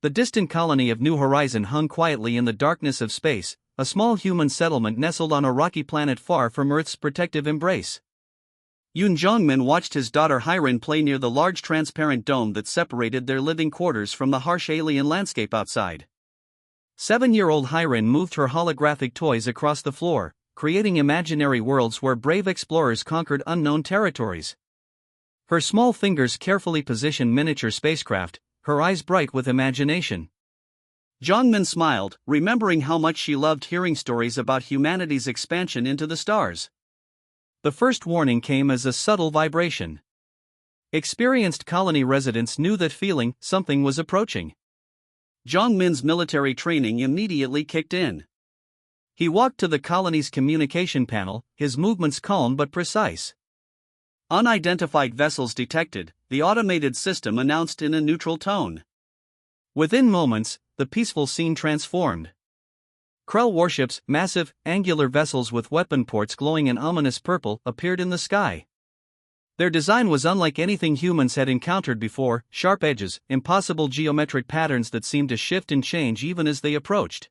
The distant colony of New Horizon hung quietly in the darkness of space, a small human settlement nestled on a rocky planet far from Earth's protective embrace. Yoon Jong-min watched his daughter Hyrin play near the large transparent dome that separated their living quarters from the harsh alien landscape outside. 7-year-old Hyrin moved her holographic toys across the floor, creating imaginary worlds where brave explorers conquered unknown territories. Her small fingers carefully positioned miniature spacecraft, her eyes bright with imagination. Jongmin smiled, remembering how much she loved hearing stories about humanity's expansion into the stars. The first warning came as a subtle vibration. Experienced colony residents knew that something was approaching. Jongmin's military training immediately kicked in. He walked to the colony's communication panel, his movements calm but precise. Unidentified vessels detected, the automated system announced in a neutral tone. Within moments, the peaceful scene transformed. Krell warships, massive, angular vessels with weapon ports glowing an ominous purple, appeared in the sky. Their design was unlike anything humans had encountered before: sharp edges, impossible geometric patterns that seemed to shift and change even as they approached.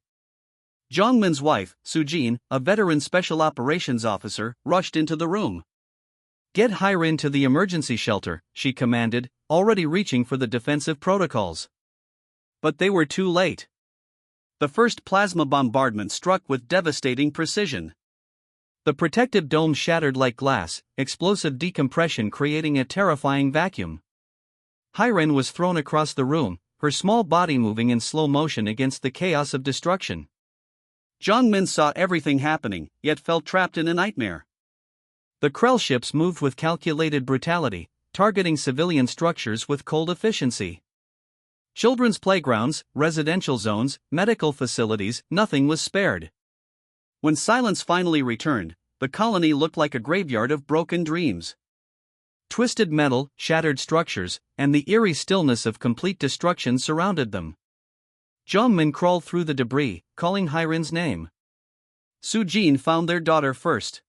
Jongmin's wife, Sujin, a veteran special operations officer, rushed into the room. "Get Hyrin to the emergency shelter," she commanded, already reaching for the defensive protocols. But they were too late. The first plasma bombardment struck with devastating precision. The protective dome shattered like glass, explosive decompression creating a terrifying vacuum. Hyrin was thrown across the room, her small body moving in slow motion against the chaos of destruction. Jongmin saw everything happening, yet felt trapped in a nightmare. The Krell ships moved with calculated brutality, targeting civilian structures with cold efficiency. Children's playgrounds, residential zones, medical facilities, nothing was spared. When silence finally returned, the colony looked like a graveyard of broken dreams. Twisted metal, shattered structures, and the eerie stillness of complete destruction surrounded them. Jongmin crawled through the debris, calling Hyrin's name. Sujin found their daughter first.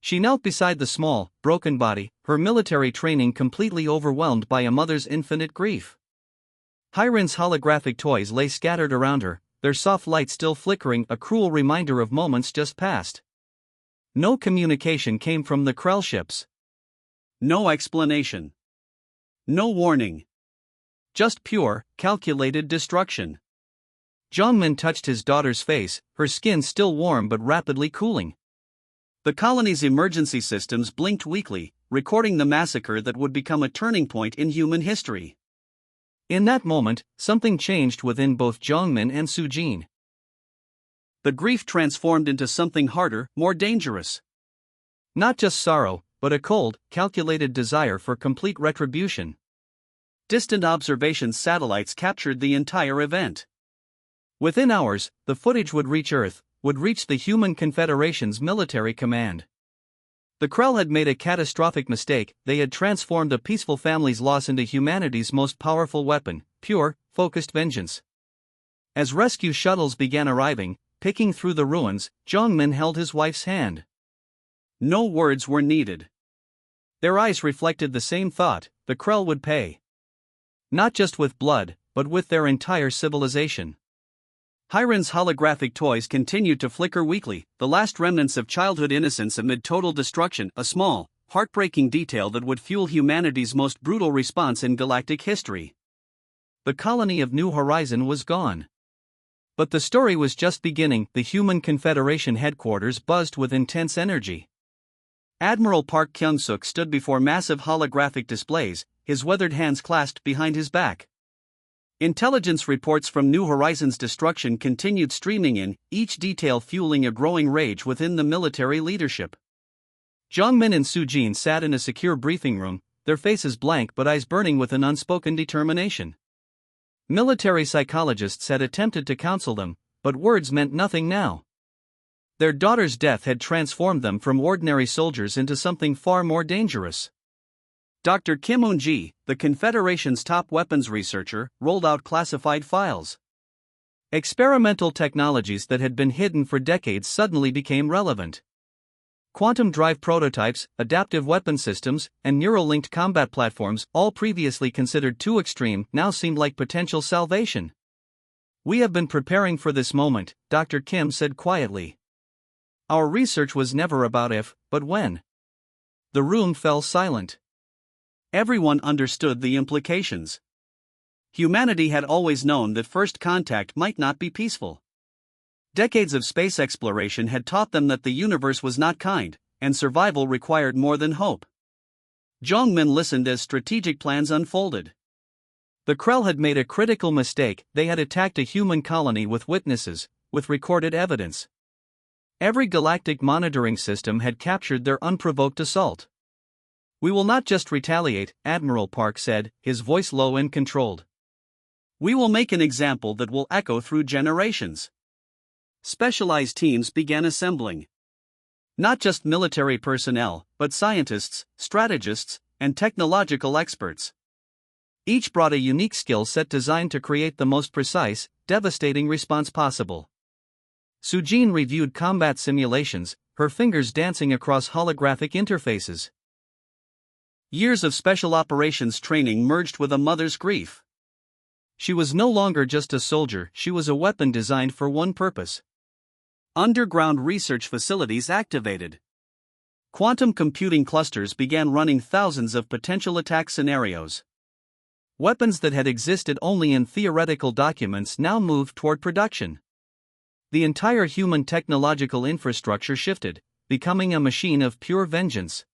She knelt beside the small, broken body, her military training completely overwhelmed by a mother's infinite grief. Hyrin's holographic toys lay scattered around her, their soft light still flickering, a cruel reminder of moments just past. No communication came from the Krell ships. No explanation. No warning. Just pure, calculated destruction. Jongmin touched his daughter's face, her skin still warm but rapidly cooling. The colony's emergency systems blinked weakly, recording the massacre that would become a turning point in human history. In that moment, something changed within both Jongmin and Sujin. The grief transformed into something harder, more dangerous. Not just sorrow, but a cold, calculated desire for complete retribution. Distant observation satellites captured the entire event. Within hours, the footage would reach Earth, would reach the Human Confederation's military command. The Krell had made a catastrophic mistake. They had transformed a peaceful family's loss into humanity's most powerful weapon: pure, focused vengeance. As rescue shuttles began arriving, picking through the ruins, Jongmin held his wife's hand. No words were needed. Their eyes reflected the same thought: the Krell would pay. Not just with blood, but with their entire civilization. Hyrin's holographic toys continued to flicker weakly, the last remnants of childhood innocence amid total destruction, a small, heartbreaking detail that would fuel humanity's most brutal response in galactic history. The colony of New Horizon was gone. But the story was just beginning. The Human Confederation headquarters buzzed with intense energy. Admiral Park Kyung-suk stood before massive holographic displays, his weathered hands clasped behind his back. Intelligence reports from New Horizons' destruction continued streaming in, each detail fueling a growing rage within the military leadership. Jongmin and Sujin sat in a secure briefing room, their faces blank but eyes burning with an unspoken determination. Military psychologists had attempted to counsel them, but words meant nothing now. Their daughter's death had transformed them from ordinary soldiers into something far more dangerous. Dr. Kim Eun-ji, the Confederation's top weapons researcher, rolled out classified files. Experimental technologies that had been hidden for decades suddenly became relevant. Quantum drive prototypes, adaptive weapon systems, and neural-linked combat platforms, all previously considered too extreme, now seemed like potential salvation. "We have been preparing for this moment," Dr. Kim said quietly. "Our research was never about if, but when." The room fell silent. Everyone understood the implications. Humanity had always known that first contact might not be peaceful. Decades of space exploration had taught them that the universe was not kind, and survival required more than hope. Jongmin listened as strategic plans unfolded. The Krell had made a critical mistake. They had attacked a human colony with witnesses, with recorded evidence. Every galactic monitoring system had captured their unprovoked assault. "We will not just retaliate," Admiral Park said, his voice low and controlled. "We will make an example that will echo through generations." Specialized teams began assembling. Not just military personnel, but scientists, strategists, and technological experts. Each brought a unique skill set designed to create the most precise, devastating response possible. Sujin reviewed combat simulations, her fingers dancing across holographic interfaces. Years of special operations training merged with a mother's grief. She was no longer just a soldier, she was a weapon designed for one purpose. Underground research facilities activated. Quantum computing clusters began running thousands of potential attack scenarios. Weapons that had existed only in theoretical documents now moved toward production. The entire human technological infrastructure shifted, becoming a machine of pure vengeance.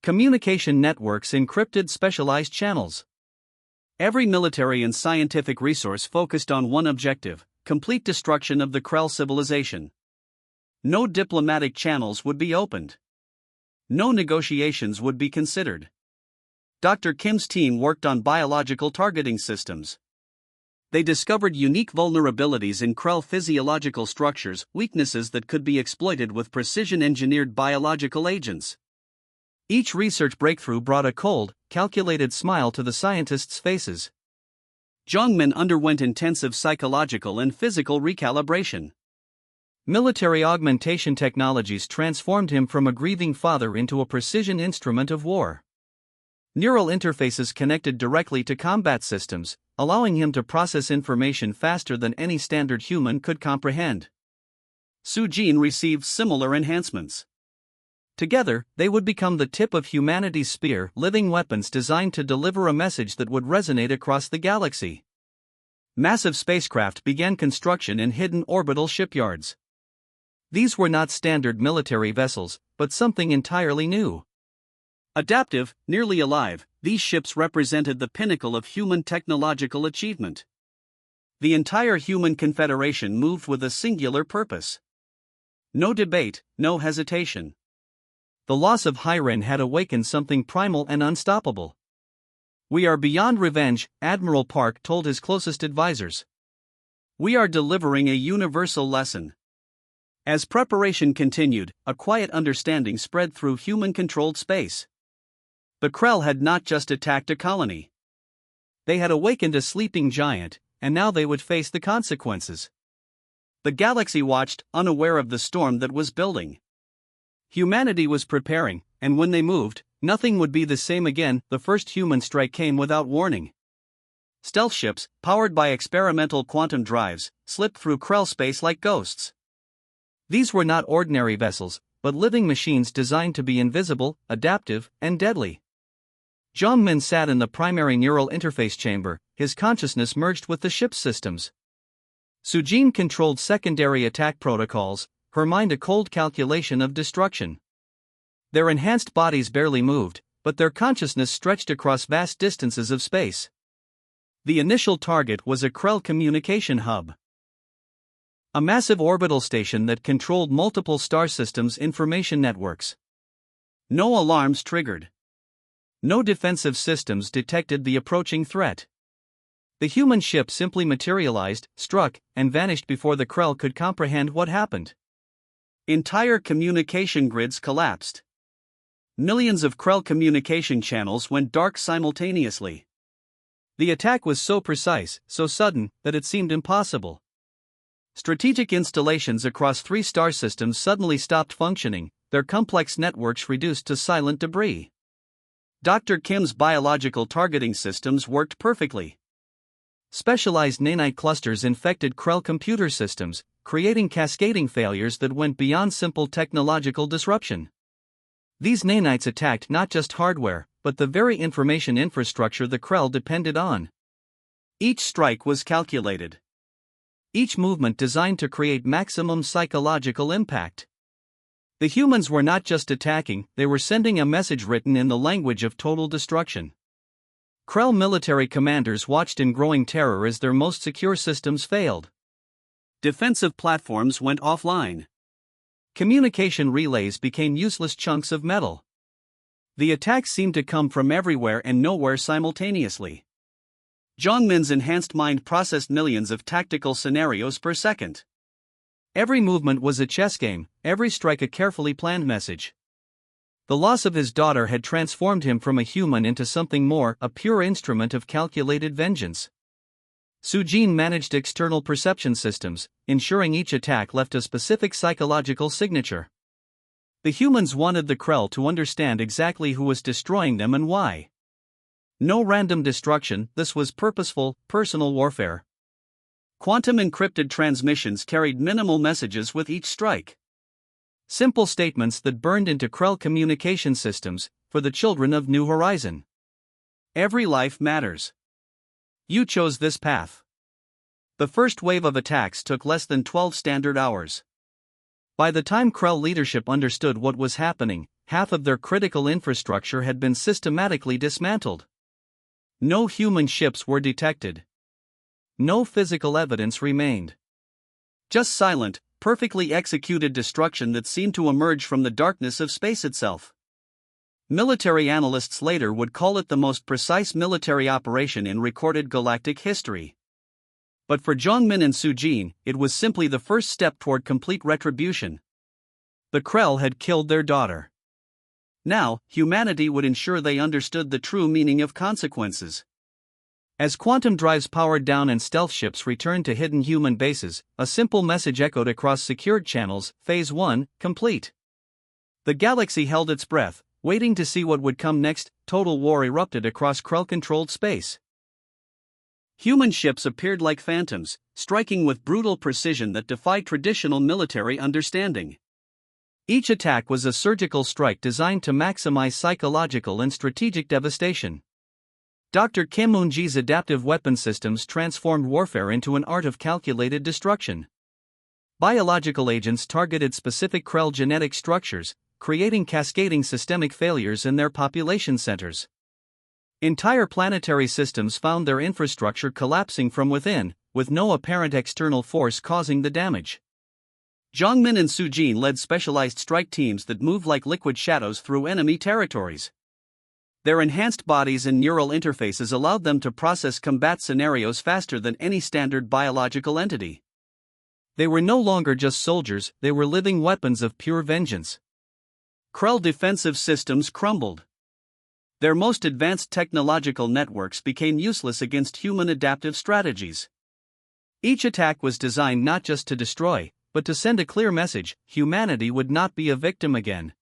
Communication networks encrypted specialized channels. Every military and scientific resource focused on one objective: complete destruction of the Krell civilization. No diplomatic channels would be opened. No negotiations would be considered. Dr. Kim's team worked on biological targeting systems. They discovered unique vulnerabilities in Krell physiological structures, weaknesses that could be exploited with precision-engineered biological agents. Each research breakthrough brought a cold, calculated smile to the scientists' faces. Jongmin underwent intensive psychological and physical recalibration. Military augmentation technologies transformed him from a grieving father into a precision instrument of war. Neural interfaces connected directly to combat systems, allowing him to process information faster than any standard human could comprehend. Sujin received similar enhancements. Together, they would become the tip of humanity's spear, living weapons designed to deliver a message that would resonate across the galaxy. Massive spacecraft began construction in hidden orbital shipyards. These were not standard military vessels, but something entirely new. Adaptive, nearly alive, these ships represented the pinnacle of human technological achievement. The entire human confederation moved with a singular purpose. No debate, no hesitation. The loss of Hyren had awakened something primal and unstoppable. "We are beyond revenge," Admiral Park told his closest advisors. "We are delivering a universal lesson." As preparation continued, a quiet understanding spread through human-controlled space. The Krell had not just attacked a colony. They had awakened a sleeping giant, and now they would face the consequences. The galaxy watched, unaware of the storm that was building. Humanity was preparing, and when they moved, nothing would be the same again. The first human strike came without warning. Stealth ships, powered by experimental quantum drives, slipped through Krell space like ghosts. These were not ordinary vessels, but living machines designed to be invisible, adaptive, and deadly. Jongmin sat in the primary neural interface chamber, his consciousness merged with the ship's systems. Sujin controlled secondary attack protocols, her mind a cold calculation of destruction. Their enhanced bodies barely moved, but their consciousness stretched across vast distances of space. The initial target was a Krell communication hub. A massive orbital station that controlled multiple star systems' information networks. No alarms triggered. No defensive systems detected the approaching threat. The human ship simply materialized, struck, and vanished before the Krell could comprehend what happened. Entire communication grids collapsed. Millions of Krell communication channels went dark simultaneously. The attack was so precise, so sudden, that it seemed impossible. Strategic installations across 3 star systems suddenly stopped functioning, their complex networks reduced to silent debris. Dr. Kim's biological targeting systems worked perfectly. Specialized nanite clusters infected Krell computer systems, creating cascading failures that went beyond simple technological disruption. These nanites attacked not just hardware, but the very information infrastructure the Krell depended on. Each strike was calculated. Each movement designed to create maximum psychological impact. The humans were not just attacking, they were sending a message written in the language of total destruction. Krell military commanders watched in growing terror as their most secure systems failed. Defensive platforms went offline. Communication relays became useless chunks of metal. The attacks seemed to come from everywhere and nowhere simultaneously. Zhongmin's enhanced mind processed millions of tactical scenarios per second. Every movement was a chess game, every strike a carefully planned message. The loss of his daughter had transformed him from a human into something more, a pure instrument of calculated vengeance. Sujin managed external perception systems, ensuring each attack left a specific psychological signature. The humans wanted the Krell to understand exactly who was destroying them and why. No random destruction, this was purposeful, personal warfare. Quantum encrypted transmissions carried minimal messages with each strike. Simple statements that burned into Krell communication systems, for the children of New Horizon. Every life matters. You chose this path. The first wave of attacks took less than 12 standard hours. By the time Krell leadership understood what was happening, half of their critical infrastructure had been systematically dismantled. No human ships were detected. No physical evidence remained. Just silent, perfectly executed destruction that seemed to emerge from the darkness of space itself. Military analysts later would call it the most precise military operation in recorded galactic history. But for Zhongmin and Sujin, it was simply the first step toward complete retribution. The Krell had killed their daughter. Now, humanity would ensure they understood the true meaning of consequences. As quantum drives powered down and stealth ships returned to hidden human bases, a simple message echoed across secured channels: Phase 1, complete. The galaxy held its breath, waiting to see what would come next. Total war erupted across Krell-controlled space. Human ships appeared like phantoms, striking with brutal precision that defied traditional military understanding. Each attack was a surgical strike designed to maximize psychological and strategic devastation. Dr. Kim Eun-ji's adaptive weapon systems transformed warfare into an art of calculated destruction. Biological agents targeted specific Krell genetic structures, creating cascading systemic failures in their population centers. Entire planetary systems found their infrastructure collapsing from within, with no apparent external force causing the damage. Zhongmin and Sujin led specialized strike teams that moved like liquid shadows through enemy territories. Their enhanced bodies and neural interfaces allowed them to process combat scenarios faster than any standard biological entity. They were no longer just soldiers, they were living weapons of pure vengeance. Krell defensive systems crumbled. Their most advanced technological networks became useless against human adaptive strategies. Each attack was designed not just to destroy, but to send a clear message: humanity would not be a victim again.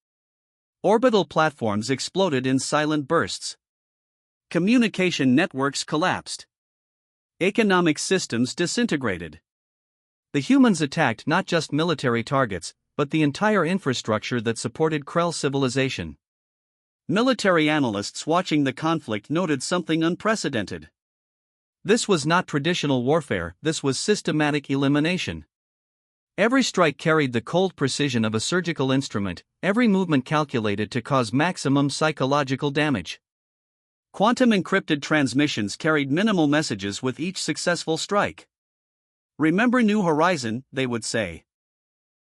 Orbital platforms exploded in silent bursts. Communication networks collapsed. Economic systems disintegrated. The humans attacked not just military targets, but the entire infrastructure that supported Krell civilization. Military analysts watching the conflict noted something unprecedented. This was not traditional warfare, this was systematic elimination. Every strike carried the cold precision of a surgical instrument, every movement calculated to cause maximum psychological damage. Quantum encrypted transmissions carried minimal messages with each successful strike. "Remember New Horizon," they would say.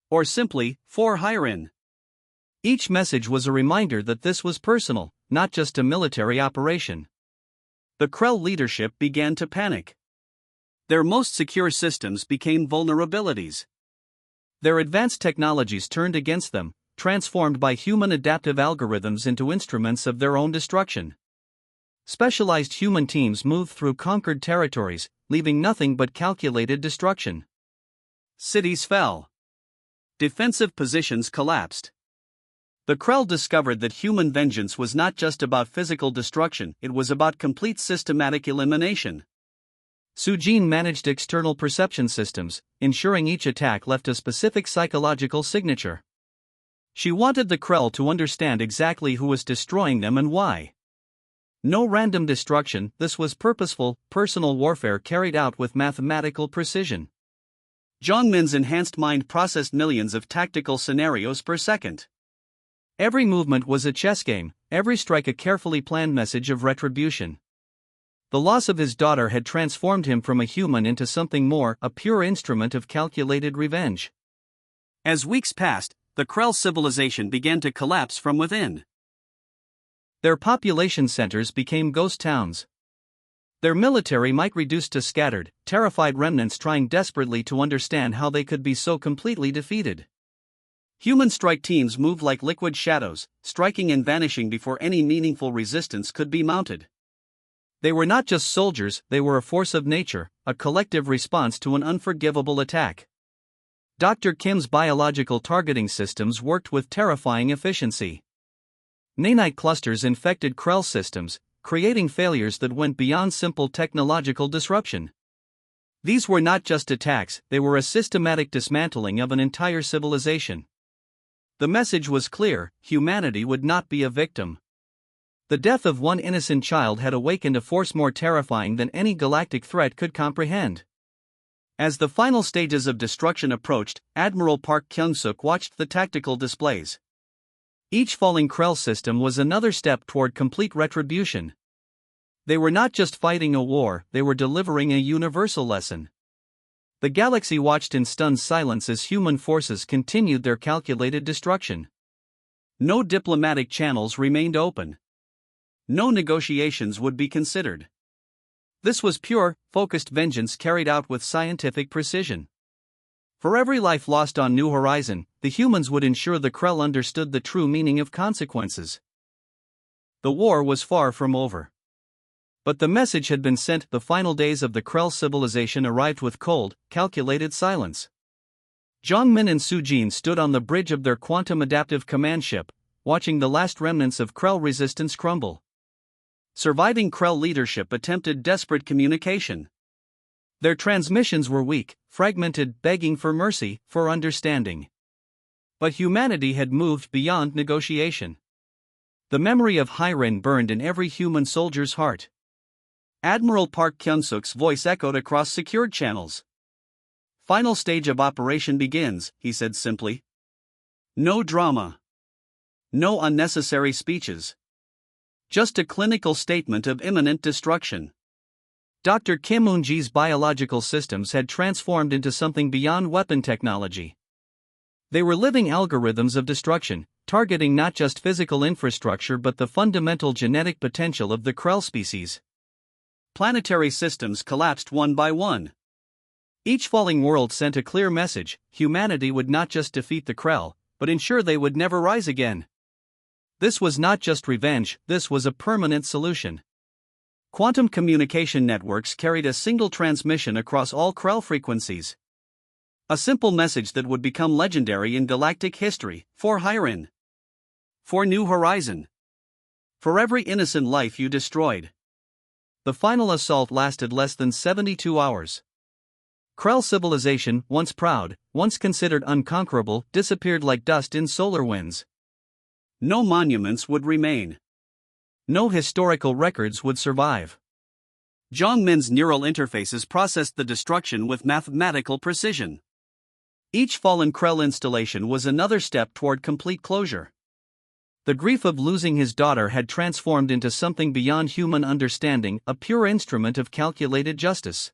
Or simply, "For Hirin." Each message was a reminder that this was personal, not just a military operation. The Krell leadership began to panic. Their most secure systems became vulnerabilities. Their advanced technologies turned against them, transformed by human adaptive algorithms into instruments of their own destruction. Specialized human teams moved through conquered territories, leaving nothing but calculated destruction. Cities fell. Defensive positions collapsed. The Krell discovered that human vengeance was not just about physical destruction, it was about complete systematic elimination. Sujin managed external perception systems, ensuring each attack left a specific psychological signature. She wanted the Krell to understand exactly who was destroying them and why. No random destruction, this was purposeful, personal warfare carried out with mathematical precision. Zhongmin's enhanced mind processed millions of tactical scenarios per second. Every movement was a chess game, every strike a carefully planned message of retribution. The loss of his daughter had transformed him from a human into something more, a pure instrument of calculated revenge. As weeks passed, the Krell civilization began to collapse from within. Their population centers became ghost towns. Their military might reduced to scattered, terrified remnants trying desperately to understand how they could be so completely defeated. Human strike teams moved like liquid shadows, striking and vanishing before any meaningful resistance could be mounted. They were not just soldiers, they were a force of nature, a collective response to an unforgivable attack. Dr. Kim's biological targeting systems worked with terrifying efficiency. Nanite clusters infected Krell systems, creating failures that went beyond simple technological disruption. These were not just attacks, they were a systematic dismantling of an entire civilization. The message was clear: humanity would not be a victim. The death of one innocent child had awakened a force more terrifying than any galactic threat could comprehend. As the final stages of destruction approached, Admiral Park Kyung-suk watched the tactical displays. Each falling Krell system was another step toward complete retribution. They were not just fighting a war, they were delivering a universal lesson. The galaxy watched in stunned silence as human forces continued their calculated destruction. No diplomatic channels remained open. No negotiations would be considered. This was pure, focused vengeance carried out with scientific precision. For every life lost on New Horizon, the humans would ensure the Krell understood the true meaning of consequences. The war was far from over. But the message had been sent. The final days of the Krell civilization arrived with cold, calculated silence. Zhongmin and Sujin stood on the bridge of their quantum-adaptive command ship, watching the last remnants of Krell resistance crumble. Surviving Krell leadership attempted desperate communication. Their transmissions were weak, fragmented, begging for mercy, for understanding. But humanity had moved beyond negotiation. The memory of Hyren burned in every human soldier's heart. Admiral Park Kyung-suk's voice echoed across secured channels. "Final stage of operation begins," he said simply. "No drama. No unnecessary speeches. Just a clinical statement of imminent destruction." Dr. Kim Eun-ji's biological systems had transformed into something beyond weapon technology. They were living algorithms of destruction, targeting not just physical infrastructure but the fundamental genetic potential of the Krell species. Planetary systems collapsed one by one. Each falling world sent a clear message: humanity would not just defeat the Krell, but ensure they would never rise again. This was not just revenge, this was a permanent solution. Quantum communication networks carried a single transmission across all Krell frequencies. A simple message that would become legendary in galactic history: for Hyren. For New Horizon. For every innocent life you destroyed. The final assault lasted less than 72 hours. Krell civilization, once proud, once considered unconquerable, disappeared like dust in solar winds. No monuments would remain. No historical records would survive. Zhongmin's neural interfaces processed the destruction with mathematical precision. Each fallen Krell installation was another step toward complete closure. The grief of losing his daughter had transformed into something beyond human understanding, a pure instrument of calculated justice.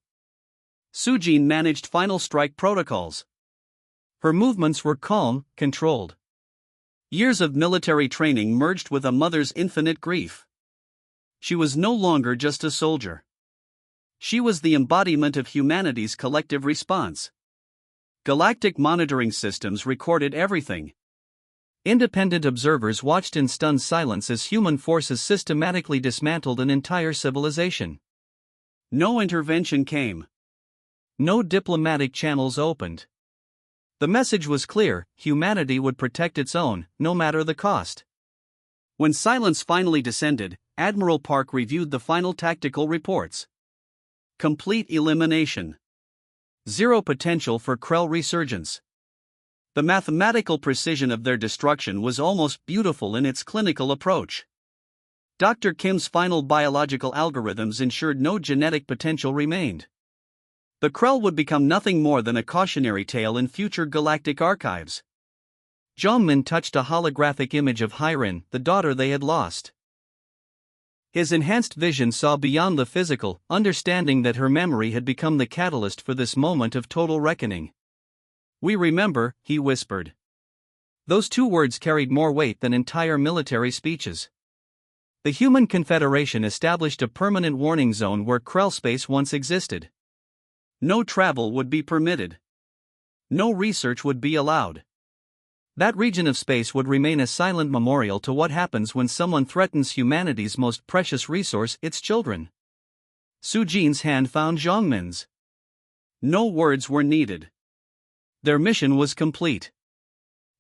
Sujin managed final strike protocols. Her movements were calm, controlled. Years of military training merged with a mother's infinite grief. She was no longer just a soldier. She was the embodiment of humanity's collective response. Galactic monitoring systems recorded everything. Independent observers watched in stunned silence as human forces systematically dismantled an entire civilization. No intervention came. No diplomatic channels opened. The message was clear: humanity would protect its own, no matter the cost. When silence finally descended, Admiral Park reviewed the final tactical reports. Complete elimination. Zero potential for Krell resurgence. The mathematical precision of their destruction was almost beautiful in its clinical approach. Dr. Kim's final biological algorithms ensured no genetic potential remained. The Krell would become nothing more than a cautionary tale in future galactic archives. Jongmin touched a holographic image of Hyrin, the daughter they had lost. His enhanced vision saw beyond the physical, understanding that her memory had become the catalyst for this moment of total reckoning. "We remember," he whispered. Those two words carried more weight than entire military speeches. The Human Confederation established a permanent warning zone where Krell space once existed. No travel would be permitted. No research would be allowed. That region of space would remain a silent memorial to what happens when someone threatens humanity's most precious resource, its children. Su Jin's hand found Zhongmin's. No words were needed. Their mission was complete.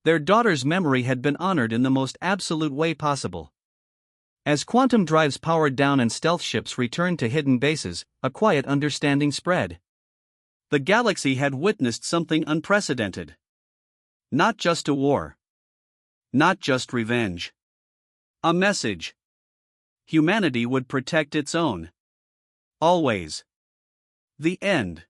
Their daughter's memory had been honored in the most absolute way possible. As quantum drives powered down and stealth ships returned to hidden bases, a quiet understanding spread. The galaxy had witnessed something unprecedented. Not just a war. Not just revenge. A message. Humanity would protect its own. Always. The end.